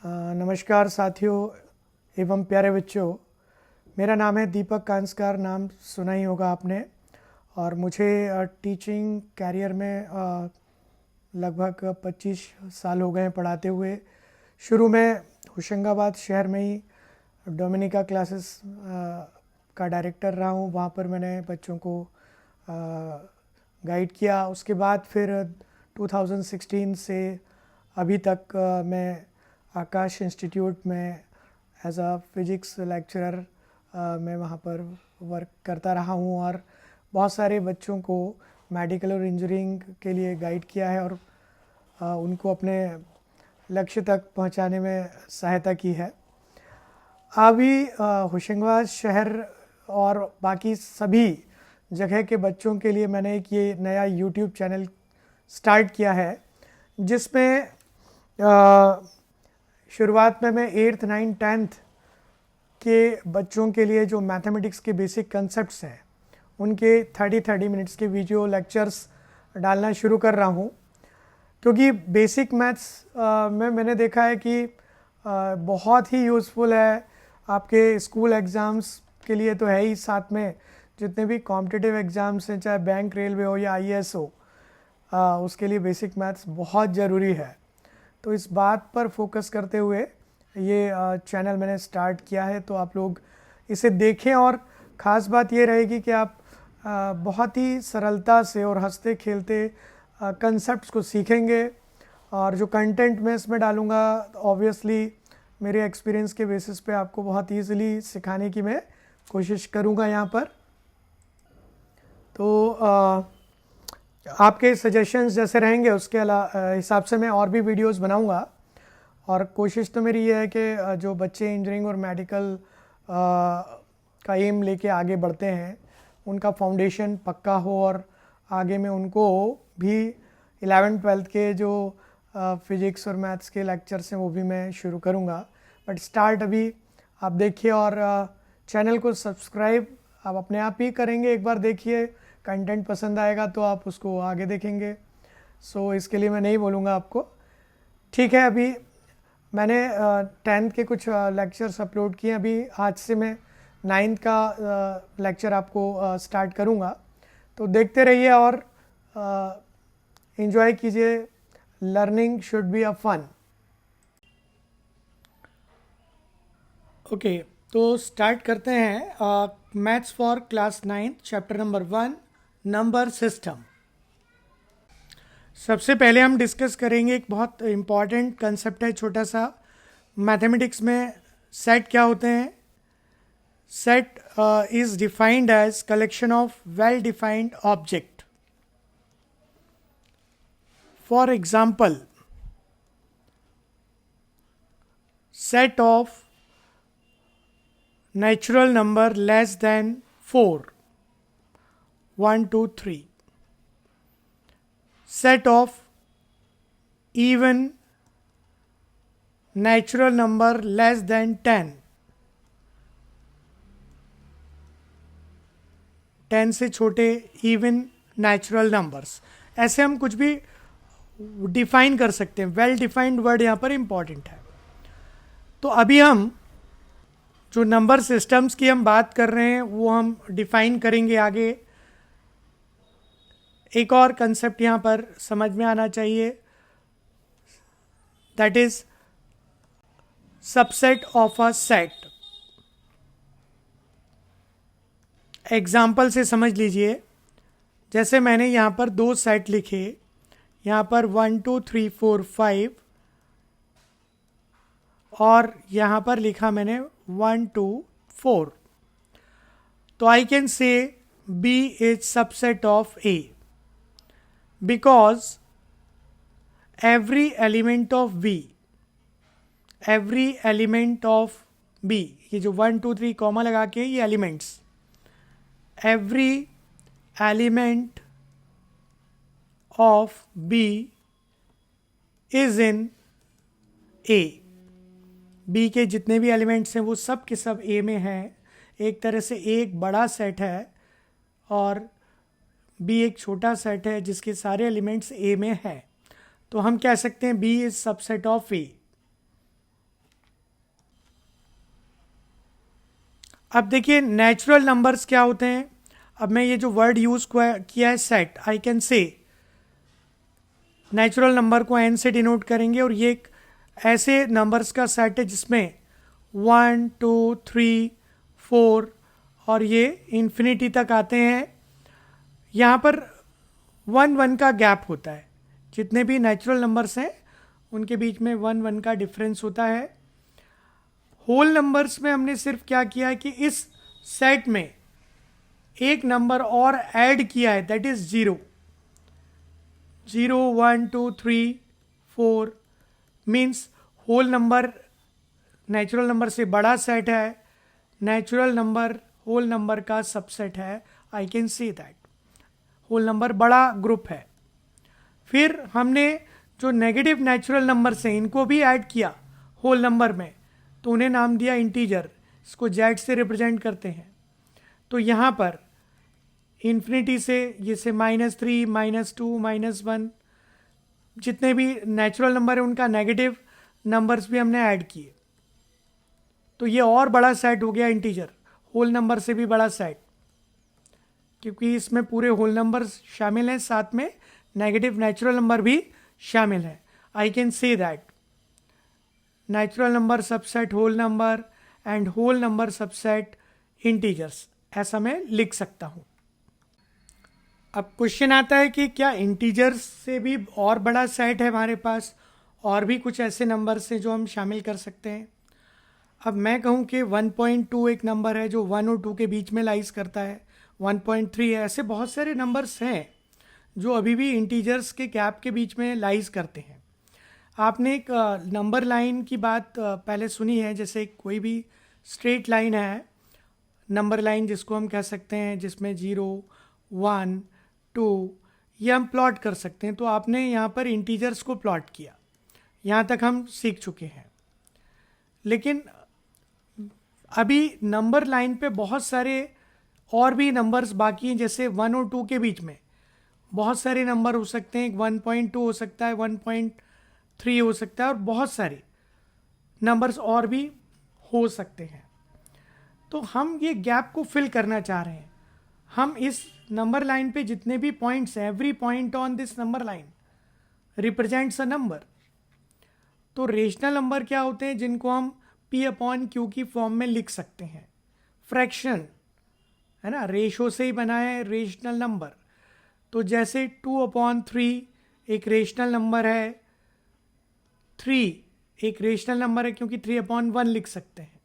नमस्कार साथियों एवं प्यारे बच्चों। मेरा नाम है दीपक कांसकार, नाम सुना ही होगा आपने। और मुझे टीचिंग कैरियर में लगभग 25 साल हो गए हैं पढ़ाते हुए। शुरू में होशंगाबाद शहर में ही डोमिनिका क्लासेस का डायरेक्टर रहा हूँ। वहाँ पर मैंने बच्चों को गाइड किया। उसके बाद फिर 2016 से अभी तक मैं आकाश इंस्टीट्यूट में एज अ फिज़िक्स लेक्चरर मैं वहाँ पर वर्क करता रहा हूँ और बहुत सारे बच्चों को मेडिकल और इंजीनियरिंग के लिए गाइड किया है और उनको अपने लक्ष्य तक पहुँचाने में सहायता की है। अभी होशंगाबाद शहर और बाकी सभी जगह के बच्चों के लिए मैंने एक ये नया यूट्यूब चैनल स्टार्ट किया है, जिसमें शुरुआत में मैं 8th 9th 10th के बच्चों के लिए जो मैथमेटिक्स के बेसिक कंसेप्ट्स हैं उनके 30 मिनट्स के वीडियो लेक्चर्स डालना शुरू कर रहा हूँ। क्योंकि बेसिक मैथ्स में मैंने देखा है कि बहुत ही यूज़फुल है। आपके स्कूल एग्ज़ाम्स के लिए तो है ही, साथ में जितने भी कॉम्पिटिटिव एग्ज़ाम्स हैं, चाहे बैंक रेलवे हो या आईएएस हो, उसके लिए बेसिक मैथ्स बहुत ज़रूरी है। तो इस बात पर फोकस करते हुए ये चैनल मैंने स्टार्ट किया है। तो आप लोग इसे देखें और ख़ास बात ये रहेगी कि आप बहुत ही सरलता से और हंसते खेलते कंसेप्ट्स को सीखेंगे। और जो कंटेंट मैं इसमें डालूँगा ऑब्वियसली मेरे एक्सपीरियंस के बेसिस पे आपको बहुत ईज़िली सिखाने की मैं कोशिश करूँगा यहाँ पर। तो आपके सजेशंस जैसे रहेंगे उसके हिसाब से मैं और भी वीडियोस बनाऊंगा। और कोशिश तो मेरी ये है कि जो बच्चे इंजीनियरिंग और मेडिकल का एम लेके आगे बढ़ते हैं उनका फाउंडेशन पक्का हो और आगे में उनको भी 11th 12th के जो फिज़िक्स और मैथ्स के लेक्चर्स हैं वो भी मैं शुरू करूँगा। बट स्टार्ट अभी आप देखिए और चैनल को सब्सक्राइब आप अपने आप ही करेंगे। एक बार देखिए, कंटेंट पसंद आएगा तो आप उसको आगे देखेंगे। सो इसके लिए मैं नहीं बोलूँगा आपको। ठीक है, अभी मैंने 10th के कुछ लेक्चर्स अपलोड किए। अभी आज से मैं 9th का लेक्चर आपको स्टार्ट करूँगा। तो देखते रहिए और इन्जॉय कीजिए। Learning should be a fun. Okay, तो स्टार्ट करते हैं। Maths for class 9th chapter number 1, number system. सबसे पहले हम डिस्कस करेंगे एक बहुत इम्पॉर्टेंट कंसेप्ट है, छोटा सा। मैथमेटिक्स में सेट क्या होते हैं? Set is defined as collection of well defined object. For example, set of natural number less than 4, 1 2 3. Set of even natural number less than 10, 10 से छोटे even natural numbers। ऐसे हम कुछ भी डिफाइन कर सकते हैं। वेल डिफाइंड वर्ड यहाँ पर इंपॉर्टेंट है। तो अभी हम जो नंबर सिस्टम्स की हम बात कर रहे हैं वो हम डिफाइन करेंगे आगे। एक और कंसेप्ट यहाँ पर समझ में आना चाहिए, that is subset of a set. Example से समझ लीजिए। जैसे मैंने यहाँ पर दो सेट लिखे, यहाँ पर 1 2 3 4 5 और यहाँ पर लिखा मैंने 1 2 4। तो आई कैन से B is subset of A because every element of B, ये जो 1 2 3 कॉमा लगा के ये elements, every element of B is in A। B के जितने भी एलिमेंट्स हैं वो सब के सब ए में हैं। एक तरह से ए एक बड़ा सेट है और बी एक छोटा सेट है जिसके सारे एलिमेंट्स ए में हैं। तो हम कह सकते हैं बी इज सबसेट ऑफ ए। अब देखिए नेचुरल नंबर्स क्या होते हैं। अब मैं ये जो वर्ड यूज़ किया है सेट, आई कैन से नेचुरल नंबर को n से डिनोट करेंगे और ये एक ऐसे नंबर्स का सेट है जिसमें 1 2 3 4 और ये इन्फिनिटी तक आते हैं। यहाँ पर 1 का गैप होता है। जितने भी नेचुरल नंबर्स हैं उनके बीच में 1 का डिफरेंस होता है। होल नंबर्स में हमने सिर्फ क्या किया है कि इस सेट में एक नंबर और ऐड किया है, that is 0 1 2 3 4 means whole number natural number से बड़ा सेट है, नेचुरल नंबर होल नंबर का सबसेट है। I can see that whole number बड़ा ग्रुप है। फिर हमने जो नेगेटिव नेचुरल नंबर्स हैं इनको भी ऐड किया होल नंबर में, तो उन्हें नाम दिया इंटीजर, इसको जेड से रिप्रेजेंट करते हैं। तो यहाँ पर इन्फिनिटी से जैसे -3 -2 -1 जितने भी नेचुरल नंबर है उनका नेगेटिव नंबर्स भी हमने ऐड किए। तो ये और बड़ा सेट हो गया इंटीजर, होल नंबर से भी बड़ा सेट, क्योंकि इसमें पूरे होल नंबर्स शामिल हैं, साथ में नेगेटिव नेचुरल नंबर भी शामिल है। I can say that natural number subset whole number and whole number subset integers, ऐसा मैं लिख सकता हूं। अब क्वेश्चन आता है कि क्या इंटीजर्स से भी और बड़ा सेट है हमारे पास, और भी कुछ ऐसे नंबर्स हैं जो हम शामिल कर सकते हैं। अब मैं कहूं कि 1.2 एक नंबर है जो 1 और 2 के बीच में लाइज करता है, 1.3 है, ऐसे बहुत सारे नंबर्स हैं जो अभी भी इंटीजर्स के गैप के बीच में लाइज करते हैं। आपने एक नंबर लाइन की बात पहले सुनी है, जैसे कोई भी स्ट्रेट लाइन है, नंबर लाइन जिसको हम कह सकते हैं, जिसमें 0 1 2 ये हम प्लॉट कर सकते हैं। तो आपने यहाँ पर इंटीजर्स को प्लॉट किया, यहाँ तक हम सीख चुके हैं। लेकिन अभी नंबर लाइन पे बहुत सारे और भी नंबर्स बाकी हैं, जैसे 1 और 2 के बीच में बहुत सारे नंबर हो सकते हैं। 1.2 हो सकता है, 1.3 हो सकता है, और बहुत सारे नंबर्स और भी हो सकते हैं। तो हम ये गैप को फिल करना चाह रहे हैं। हम इस नंबर लाइन पे जितने भी पॉइंट्स हैं, every point on this number line represents a number. तो रेशनल नंबर क्या होते हैं, जिनको हम P/Q की फॉर्म में लिख सकते हैं। फ्रैक्शन है ना, रेशो से ही बना है रेशनल नंबर। तो जैसे 2/3 एक रेशनल नंबर है, 3 एक रेशनल नंबर है क्योंकि 3/1 लिख सकते हैं।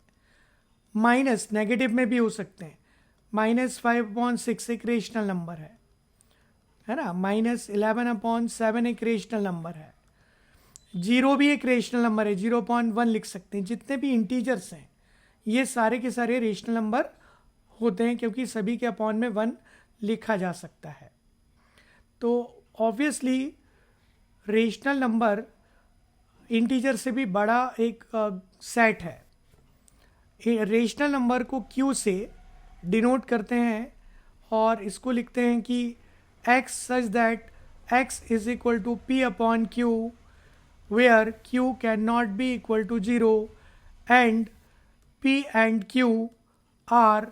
माइनस नेगेटिव में भी हो सकते हैं, -5/6 एक रेशनल नंबर है ना, -11/7 एक रेशनल नंबर है। 0 भी एक रेशनल नंबर है, 0/1 लिख सकते हैं। जितने भी इंटीजर्स हैं ये सारे के सारे रेशनल नंबर होते हैं, क्योंकि सभी के अपॉन में 1 लिखा जा सकता है। तो ऑब्वियसली रेशनल नंबर इंटीजर से भी बड़ा एक सेट है। रेशनल नंबर को Q से डिनोट करते हैं और इसको लिखते हैं कि x such that x is equal to P/Q where Q cannot be equal to 0 and P and Q are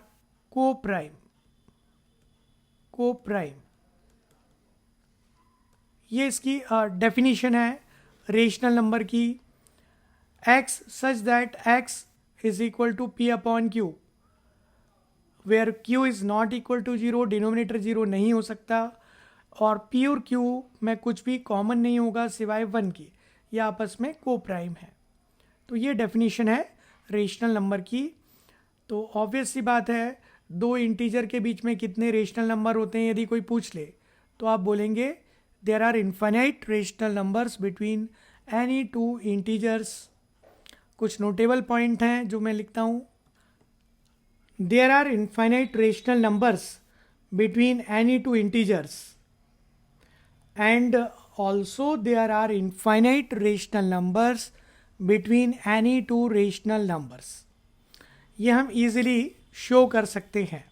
co-prime। ये इसकी डेफिनेशन है रेशनल नंबर की। x such that x is equal to P/Q where Q is not equal to 0, denominator 0 नहीं हो सकता, और P और Q में कुछ भी कॉमन नहीं होगा सिवाय 1 की, ये आपस में को प्राइम है। तो ये डेफिनेशन है रेशनल नंबर की। तो ऑब्वियस सी बात है, दो इंटीजर के बीच में कितने रेशनल नंबर होते हैं यदि कोई पूछ ले तो आप बोलेंगे there are infinite rational numbers between any two integers. कुछ नोटेबल पॉइंट हैं जो मैं लिखता हूँ। There are infinite rational numbers between any two integers and also there are infinite rational numbers between any two rational numbers। ये हम easily show कर सकते हैं।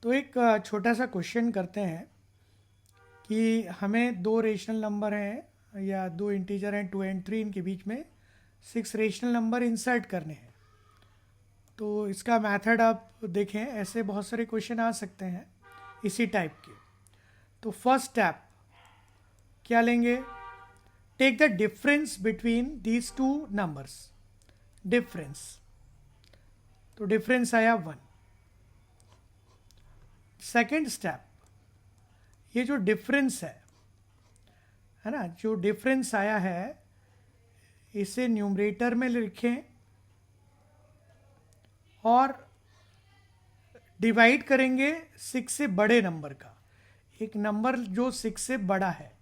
तो एक छोटा सा क्वेश्चन करते हैं कि हमें दो रेशनल नंबर हैं या दो इंटीजर हैं 2 and 3, इनके बीच में 6 रेशनल नंबर इंसर्ट करने हैं। तो इसका मेथड आप देखें, ऐसे बहुत सारे क्वेश्चन आ सकते हैं इसी टाइप के। तो फर्स्ट स्टेप क्या लेंगे, take the difference between these two numbers, difference, तो डिफरेंस आया 1। सेकेंड स्टेप, ये जो डिफरेंस है ना, जो डिफरेंस आया है इसे न्यूमरेटर में लिखें और डिवाइड करेंगे 6 से बड़े नंबर का, एक नंबर जो 6 से बड़ा है।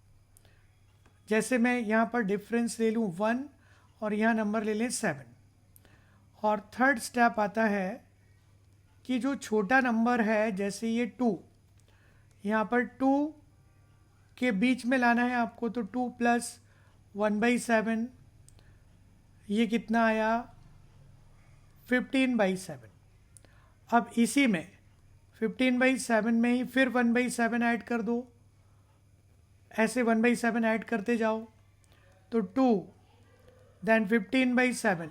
जैसे मैं यहाँ पर डिफरेंस ले लूँ 1 और यहाँ नंबर ले लें 7। और थर्ड स्टेप आता है कि जो छोटा नंबर है, जैसे ये 2, यहाँ पर 2 के बीच में लाना है आपको, तो 2 प्लस 1/7, ये कितना आया 15/7। अब इसी में 15/7 में ही फिर 1/7 ऐड कर दो, ऐसे 1/7 ऐड करते जाओ, तो 2, देन 15/7,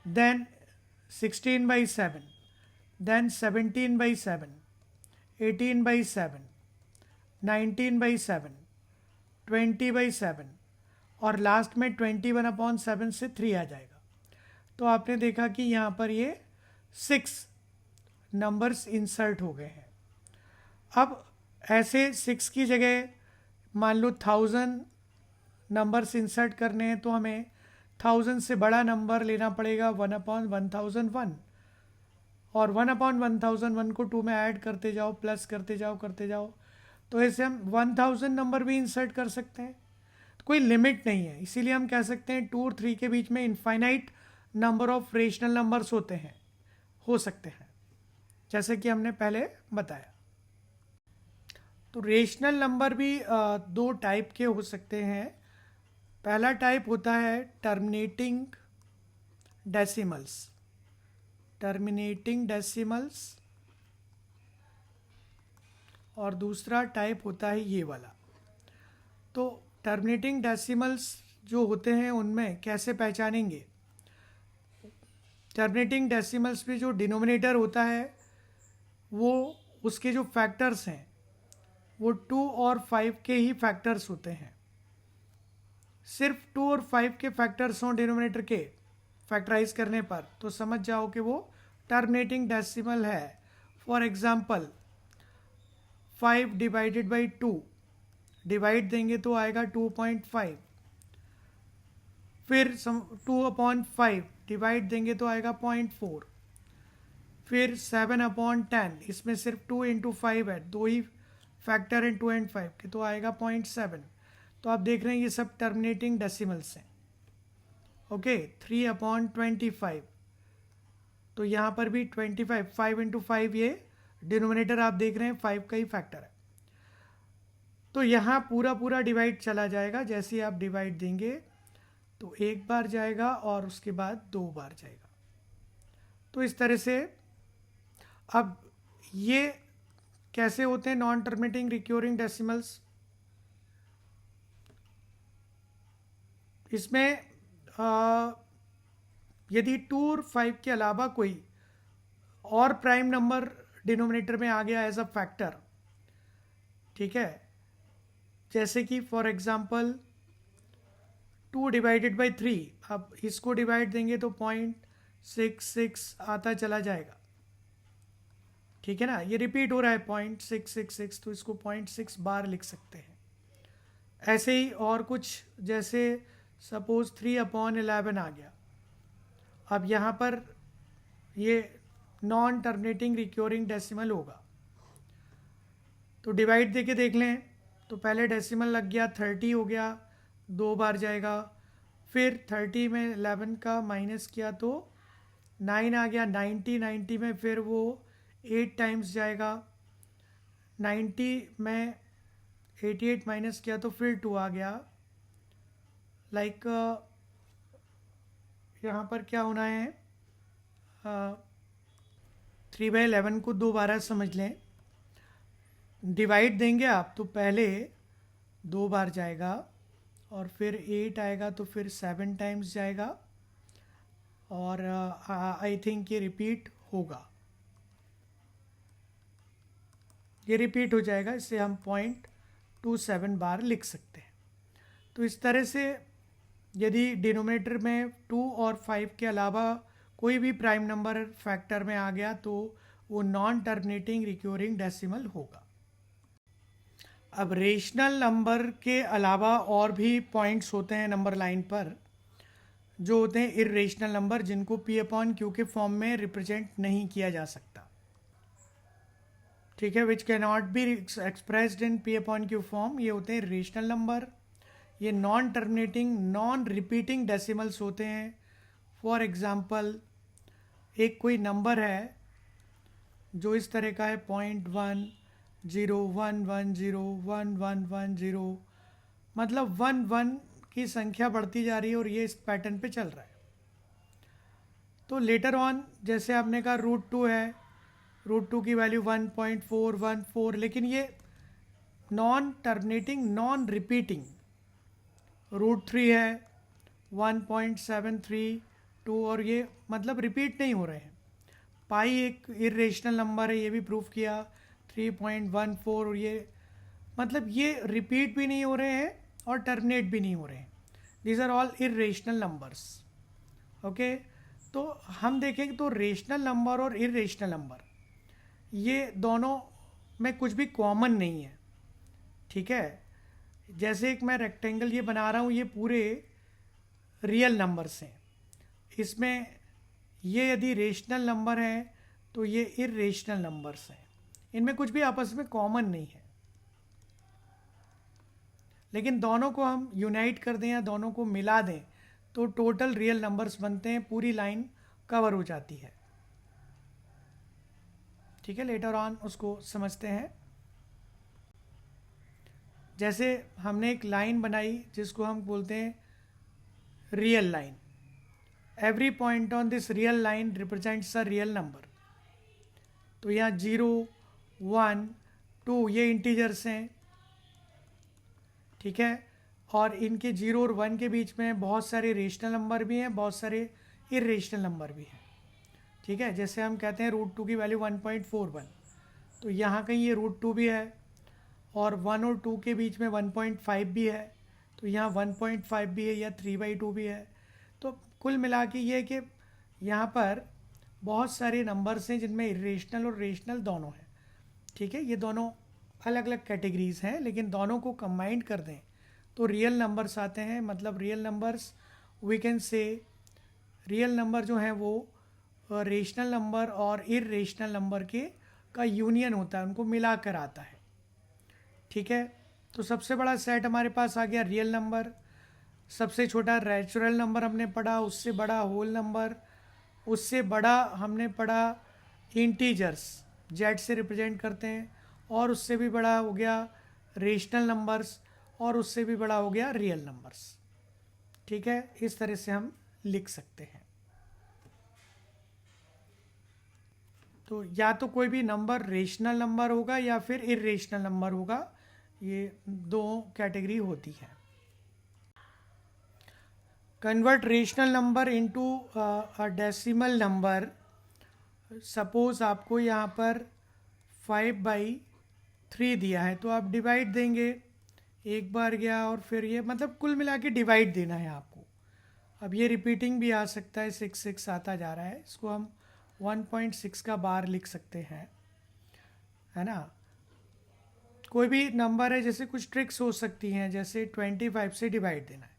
देन 16/7, देन 17/7, 18/7, 19/7, 20/7 और लास्ट में 21/7 से 3 आ जाएगा। तो आपने देखा कि यहाँ पर ये 6 नंबर्स इंसर्ट हो गए हैं। अब ऐसे 6 की जगह मान लो 1000 नंबर्स इंसर्ट करने हैं, तो हमें 1000 से बड़ा नंबर लेना पड़ेगा 1/1001, और 1/1001 को 2 में ऐड करते जाओ, प्लस करते जाओ। तो ऐसे हम 1000 नंबर भी इंसर्ट कर सकते हैं, तो कोई लिमिट नहीं है। इसीलिए हम कह सकते हैं 2 और 3 के बीच में infinite number of rational numbers हो सकते हैं, जैसे कि हमने पहले बताया। तो रेशनल नंबर भी 2 टाइप के हो सकते हैं। पहला टाइप होता है टर्मिनेटिंग डेसिमल्स, और दूसरा टाइप होता है ये वाला। तो टर्मिनेटिंग डेसिमल्स जो होते हैं उनमें कैसे पहचानेंगे, टर्मिनेटिंग डेसिमल्स में जो डिनोमिनेटर होता है वो, उसके जो फैक्टर्स हैं वो 2 और 5 के ही फैक्टर्स होते हैं। सिर्फ 2 और 5 के फैक्टर्स हों डिनोमिनेटर के फैक्टराइज करने पर, तो समझ जाओ कि वो टर्मिनेटिंग डेसिमल है। For example 5 divided by 2, divide देंगे तो आएगा 2.5। फिर 2/5 डिवाइड देंगे तो आएगा 0.4। फिर 7/10, इसमें सिर्फ 2 × 5 है, 2 ही फैक्टर हैं 2 और 5 के, तो आएगा 0.7। तो आप देख रहे हैं ये सब टर्मिनेटिंग डेसिमल्स हैं। ओके, 3/25, तो यहाँ पर भी 25, 5 × 5, ये डिनोमिनेटर आप देख रहे हैं 5 का ही फैक्टर है। तो यहाँ पूरा डिवाइड चला जाएगा, जैसे ही आप डिवाइड देंगे तो एक बार जाएगा और उसके बाद 2 बार जाएगा। तो इस तरह से अब ये कैसे होते हैं नॉन टर्मिनेटिंग रिक्योरिंग डेसिमल्स। इसमें यदि 2 और 5 के अलावा कोई और प्राइम नंबर डिनोमिनेटर में आ गया एज अ फैक्टर, ठीक है, जैसे कि फॉर एग्जांपल 2 डिवाइडेड बाई 3, अब इसको डिवाइड देंगे तो 0.66 आता चला जाएगा, ठीक है ना, ये रिपीट हो रहा है 0.666, तो इसको 0.6 बार लिख सकते हैं। ऐसे ही और कुछ, जैसे सपोज 3/11 आ गया, अब यहाँ पर ये नॉन टर्मिनेटिंग रिक्योरिंग डेसिमल होगा। तो डिवाइड देके देख लें, तो पहले डेसिमल लग गया 30 हो गया, 2 बार जाएगा। फिर 30 में 11 का माइनस किया तो 9 आ गया, 90 में फिर वो 8 टाइम्स जाएगा, 90 में 88 माइनस किया तो फिर 2 आ गया। लाइक यहाँ पर क्या होना है, 3/11 को 2 बार समझ लें। डिवाइड देंगे आप तो पहले 2 बार जाएगा, और फिर 8 आएगा तो फिर 7 टाइम्स जाएगा, और आई थिंक ये रिपीट होगा, ये रिपीट हो जाएगा, इससे हम 0.27 बार लिख सकते हैं। तो इस तरह से यदि डिनोमिनेटर में 2 और 5 के अलावा कोई भी प्राइम नंबर फैक्टर में आ गया तो वो नॉन टर्मिनेटिंग रिक्योरिंग डेसिमल होगा। अब रेशनल नंबर के अलावा और भी पॉइंट्स होते हैं नंबर लाइन पर जो होते हैं इर्रेशनल नंबर, जिनको P/Q के फॉर्म में रिप्रेजेंट नहीं किया जा सकता, ठीक है, which can not be expressed in P/Q form. ये होते हैं रेशनल नंबर। ये non terminating non repeating decimals होते हैं। फॉर एग्जांपल एक कोई नंबर है जो इस तरह का है 0.1011011110, मतलब 1 की संख्या बढ़ती जा रही है और ये इस पैटर्न पे चल रहा है। तो लेटर ऑन जैसे आपने कहा √2 है, √2 की वैल्यू 1.414, लेकिन ये नॉन टर्मिनेटिंग नॉन रिपीटिंग। √3 है 1.732 और ये मतलब रिपीट नहीं हो रहे हैं। पाई एक इरेशनल नंबर है, ये भी प्रूफ किया 3.14, और ये मतलब ये रिपीट भी नहीं हो रहे हैं और टर्मिनेट भी नहीं हो रहे हैं। These are all irrational numbers. Okay, तो हम देखेंगे तो रेशनल नंबर और इरेशनल नंबर ये दोनों में कुछ भी कॉमन नहीं है, ठीक है। जैसे एक मैं रेक्टेंगल ये बना रहा हूँ, ये पूरे रियल नंबर्स हैं, इसमें ये यदि रेशनल नंबर हैं तो ये इरेशनल नंबर्स हैं, इनमें कुछ भी आपस में कॉमन नहीं है। लेकिन दोनों को हम यूनाइट कर दें या दोनों को मिला दें तो टोटल रियल नंबर्स बनते हैं, पूरी लाइन कवर हो जाती है, ठीक है। लेटर ऑन उसको समझते हैं। जैसे हमने एक लाइन बनाई जिसको हम बोलते हैं real line. Every point on this real line represents a real number. तो यहाँ 0, 1, 2 ये इंटीजर्स हैं, ठीक है, और इनके 0 और 1 के बीच में बहुत सारे रेशनल नंबर भी हैं, बहुत सारे इरेशनल नंबर भी हैं, ठीक है। जैसे हम कहते हैं √2 की वैल्यू 1.41, तो यहाँ कहीं ये √2 भी है, और 1 और 2 के बीच में 1.5 भी है, तो यहाँ 1.5 भी है, या 3/2 भी है। तो कुल मिला के ये कि यहाँ पर बहुत सारे नंबर्स हैं जिनमें इरेशनल और रेशनल दोनों हैं, ठीक है। ये दोनों अलग अलग कैटेगरीज हैं, लेकिन दोनों को कंबाइंड कर दें तो रियल नंबर्स आते हैं। मतलब real numbers we can say, real number जो हैं वो रेशनल नंबर और इरेशनल नंबर के का यूनियन होता है, उनको मिला कर आता है, ठीक है। तो सबसे बड़ा सेट हमारे पास आ गया रियल नंबर, सबसे छोटा नेचुरल नंबर हमने पढ़ा, उससे बड़ा होल नंबर, उससे बड़ा हमने पढ़ा इंटीजर्स जेड से रिप्रेजेंट करते हैं, और उससे भी बड़ा हो गया रेशनल नंबर्स, और उससे भी बड़ा हो गया रियल नंबर्स, ठीक है। इस तरह से हम लिख सकते हैं। तो या तो कोई भी नंबर रेशनल नंबर होगा या फिर इरेशनल नंबर होगा, ये दो कैटेगरी होती है। Convert rational number into a decimal number. Suppose आपको यहाँ पर 5/3 दिया है, तो आप डिवाइड देंगे, एक बार गया और फिर ये मतलब कुल मिला के डिवाइड देना है आपको। अब ये रिपीटिंग भी आ सकता है, 6 6 आता जा रहा है, इसको हम 1.6 का बार लिख सकते हैं, है ना। कोई भी नंबर है, जैसे कुछ ट्रिक्स हो सकती हैं, जैसे 25 से डिवाइड देना है,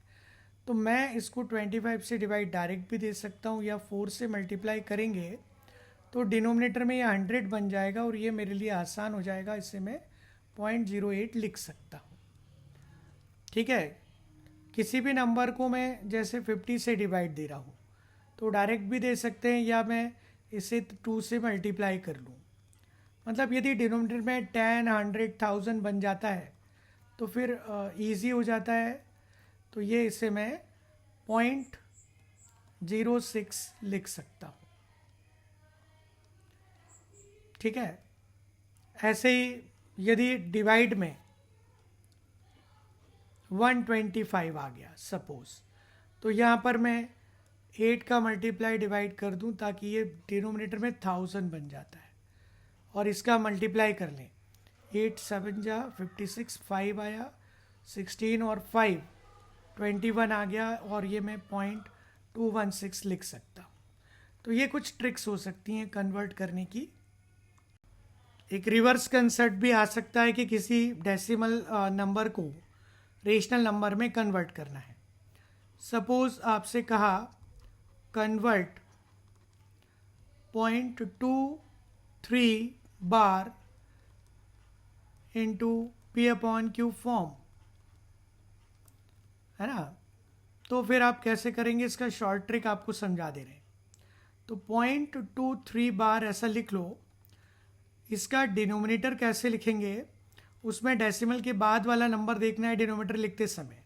तो मैं इसको 25 से डिवाइड डायरेक्ट भी दे सकता हूँ, या 4 से मल्टीप्लाई करेंगे तो डिनोमिनेटर में ये 100 बन जाएगा और ये मेरे लिए आसान हो जाएगा, इससे मैं 0.08 लिख सकता हूँ, ठीक है। किसी भी नंबर को मैं जैसे 50 से डिवाइड दे रहा हूँ तो डायरेक्ट भी दे सकते हैं, या मैं इसे 2 से मल्टीप्लाई कर लूँ। मतलब यदि डिनोमिनेटर में 10, 100, 1000 बन जाता है तो फिर इजी हो जाता है, तो ये इसे मैं 0.06 लिख सकता हूँ, ठीक है। ऐसे ही यदि डिवाइड में 125 आ गया सपोज, तो यहाँ पर मैं 8 का मल्टीप्लाई डिवाइड कर दूं ताकि ये डिनोमिनेटर में 1000 बन जाता है, और इसका मल्टीप्लाई कर लें। 8 7 जा 56, 5 आया, 16 और 5 21 आ गया, और ये मैं 0.216 लिख सकता हूँ। तो ये कुछ ट्रिक्स हो सकती हैं कन्वर्ट करने की। एक रिवर्स कंसेप्ट भी आ सकता है कि किसी डेसिमल नंबर को रेशनल नंबर में कन्वर्ट करना है। सपोज आपसे कहा convert 0.23 bar into P/Q form, है ना। तो फिर आप कैसे करेंगे, इसका शॉर्ट ट्रिक आपको समझा दे रहे हैं। तो 0.23 बार ऐसा लिख लो। इसका डिनोमिनेटर कैसे लिखेंगे, उसमें डेसिमल के बाद वाला नंबर देखना है डिनोमिनेटर लिखते समय,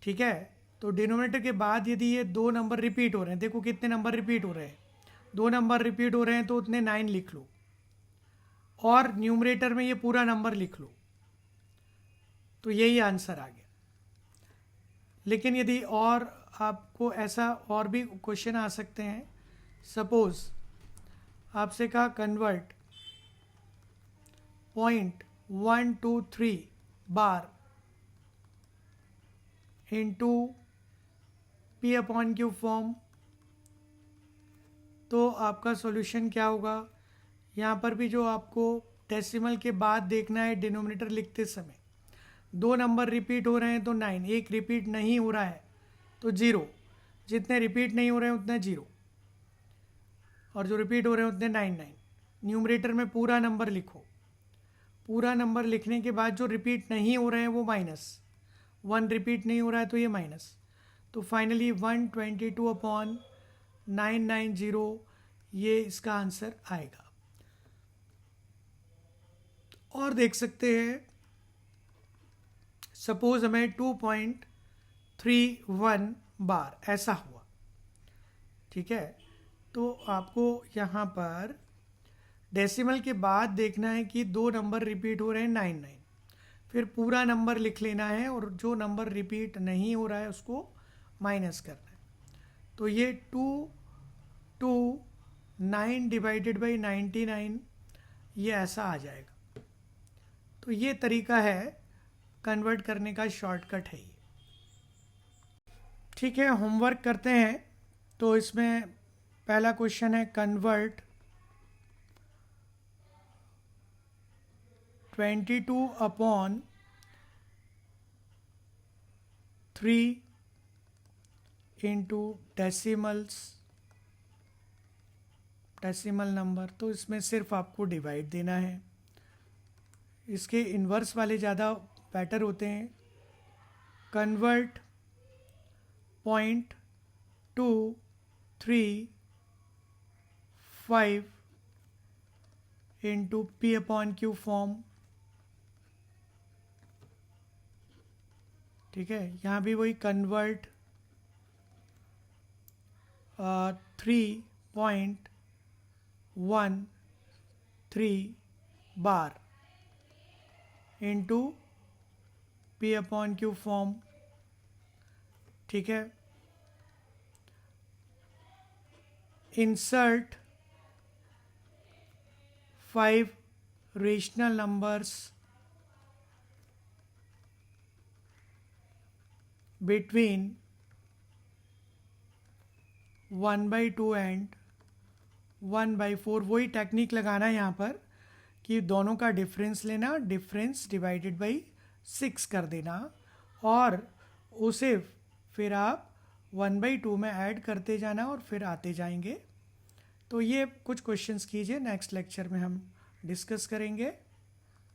ठीक है। तो डिनोमिनेटर के बाद यदि ये 2 नंबर रिपीट हो रहे हैं, देखो कितने नंबर रिपीट हो रहे हैं, 2 नंबर रिपीट हो रहे हैं, तो उतने 9 लिख लो, और न्यूमरेटर में ये पूरा नंबर लिख लो। तो यही आंसर आ गया। लेकिन यदि और आपको ऐसा और भी क्वेश्चन आ सकते हैं। सपोज आपसे कहा convert 0.123 bar into P/Q form, तो आपका सॉल्यूशन क्या होगा। यहाँ पर भी जो आपको डेसिमल के बाद देखना है डिनोमिनेटर लिखते समय, 2 नंबर रिपीट हो रहे हैं तो 9, एक रिपीट नहीं हो रहा है तो 0, जितने रिपीट नहीं हो रहे हैं उतने 0, और जो रिपीट हो रहे हैं उतने 9। न्यूमरेटर में पूरा नंबर लिखो। पूरा नंबर लिखने के बाद जो रिपीट नहीं हो रहे हैं वो -1 रिपीट नहीं हो रहा है तो ये माइनस। तो फाइनली 122/990 ये इसका आंसर आएगा। और देख सकते हैं, सपोज हमें 2.31 बार ऐसा हुआ, ठीक है। तो आपको यहाँ पर डेसिमल के बाद देखना है कि 2 नंबर रिपीट हो रहे हैं 9, फिर पूरा नंबर लिख लेना है, और जो नंबर रिपीट नहीं हो रहा है उसको माइनस करना है। तो ये 229 डिवाइडेड बाई 99 ये ऐसा आ जाएगा। तो ये तरीका है कन्वर्ट करने का, शॉर्टकट है ये। ठीक है, होमवर्क करते हैं। तो इसमें पहला क्वेश्चन है कन्वर्ट 22/3 इंटू डेसिमल नंबर। तो इसमें सिर्फ आपको डिवाइड देना है, इसके इन्वर्स वाले ज़्यादा बेटर होते हैं। कन्वर्ट 0.235 इंटू P/Q फॉर्म, ठीक है। यहाँ भी वही convert 3.13 bar into P/Q form, ठीक है। Insert 5 rational numbers between 1/2 and 1/4। वही टेक्निक लगाना है यहाँ पर कि दोनों का डिफरेंस लेना, डिफरेंस डिवाइडेड बाई 6 कर देना, और उसे फिर आप 1/2 में ऐड करते जाना और फिर आते जाएंगे। तो ये कुछ क्वेश्चंस कीजिए, नेक्स्ट लेक्चर में हम डिस्कस करेंगे।